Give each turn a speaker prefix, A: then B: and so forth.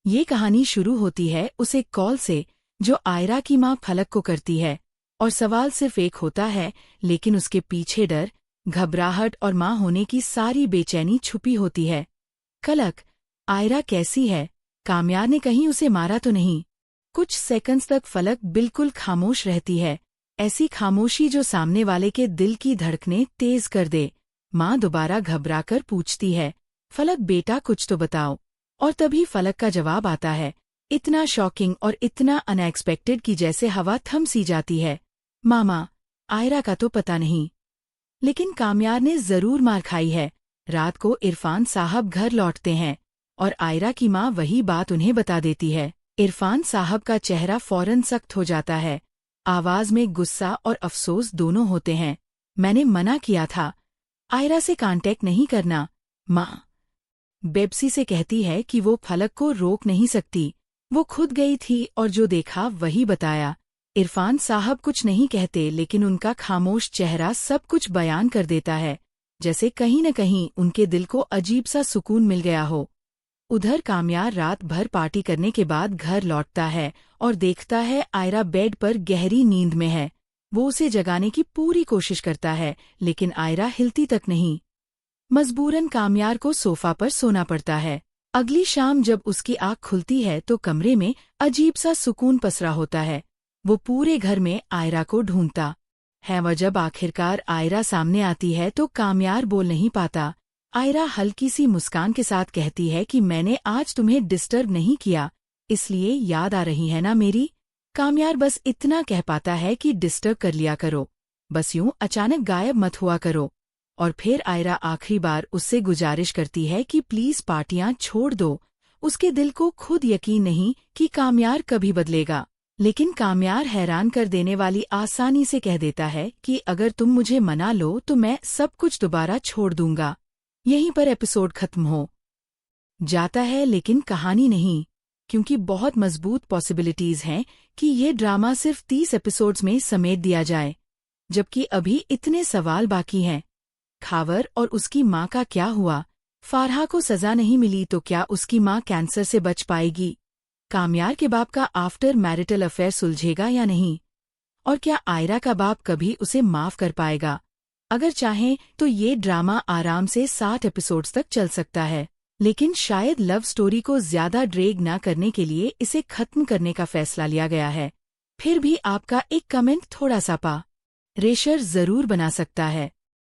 A: ये कहानी शुरू होती है उस एक कॉल से जो आयरा की माँ फलक को करती है, और सवाल सिर्फ एक होता है, लेकिन उसके पीछे डर, घबराहट और माँ होने की सारी बेचैनी छुपी होती है। फलक, आयरा कैसी है? कामयार ने कहीं उसे मारा तो नहीं? कुछ सेकंड्स तक फलक बिल्कुल खामोश रहती है, ऐसी खामोशी जो सामने वाले के दिल की धड़कनें तेज कर दे। माँ दोबारा घबराकर पूछती है, फलक बेटा कुछ तो बताओ। और तभी फलक का जवाब आता है, इतना शॉकिंग और इतना अनएक्सपेक्टेड कि जैसे हवा थम सी जाती है। मामा, आयरा का तो पता नहीं, लेकिन कामयार ने जरूर मार खाई है। रात को इरफान साहब घर लौटते हैं और आयरा की माँ वही बात उन्हें बता देती है। इरफान साहब का चेहरा फौरन सख्त हो जाता है, आवाज में गुस्सा और अफसोस दोनों होते हैं। मैंने मना किया था, आयरा से कांटेक्ट नहीं करना। माँ बेबसी से कहती है कि वो फलक को रोक नहीं सकती, वो खुद गई थी और जो देखा वही बताया। इरफान साहब कुछ नहीं कहते, लेकिन उनका खामोश चेहरा सब कुछ बयान कर देता है, जैसे कहीं न कहीं उनके दिल को अजीब सा सुकून मिल गया हो। उधर कामयार रात भर पार्टी करने के बाद घर लौटता है और देखता है आयरा बेड पर गहरी नींद में है। वो उसे जगाने की पूरी कोशिश करता है, लेकिन आयरा हिलती तक नहीं। मजबूरन कामयार को सोफा पर सोना पड़ता है। अगली शाम जब उसकी आँख खुलती है तो कमरे में अजीब सा सुकून पसरा होता है। वो पूरे घर में आयरा को ढूंढता है, वह जब आखिरकार आयरा सामने आती है तो कामयार बोल नहीं पाता। आयरा हल्की सी मुस्कान के साथ कहती है कि मैंने आज तुम्हें डिस्टर्ब नहीं किया, इसलिए याद आ रही है ना मेरी? कामयार बस इतना कह पाता है कि डिस्टर्ब कर लिया करो, बस यूं अचानक गायब मत हुआ करो। और फिर आयरा आखिरी बार उससे गुजारिश करती है कि प्लीज पार्टियां छोड़ दो। उसके दिल को खुद यकीन नहीं कि कामयार कभी बदलेगा, लेकिन कामयार हैरान कर देने वाली आसानी से कह देता है कि अगर तुम मुझे मना लो तो मैं सब कुछ दोबारा छोड़ दूंगा। यहीं पर एपिसोड खत्म हो जाता है, लेकिन कहानी नहीं, क्योंकि बहुत मजबूत पॉसिबिलिटीज हैं कि ये ड्रामा सिर्फ 30 एपिसोड्स में समेट दिया जाए, जबकि अभी इतने सवाल बाकी हैं। खावर और उसकी माँ का क्या हुआ? फारहा को सजा नहीं मिली तो क्या उसकी माँ कैंसर से बच पाएगी? कामयार के बाप का आफ्टर मैरिटल अफेयर सुलझेगा या नहीं? और क्या आयरा का बाप कभी उसे माफ कर पाएगा? अगर चाहें तो ये ड्रामा आराम से 60 एपिसोड्स तक चल सकता है, लेकिन शायद लव स्टोरी को ज्यादा ड्रैग न करने के लिए इसे खत्म करने का फैसला लिया गया है। फिर भी आपका एक कमेंट थोड़ा सा रेशर जरूर बना सकता है।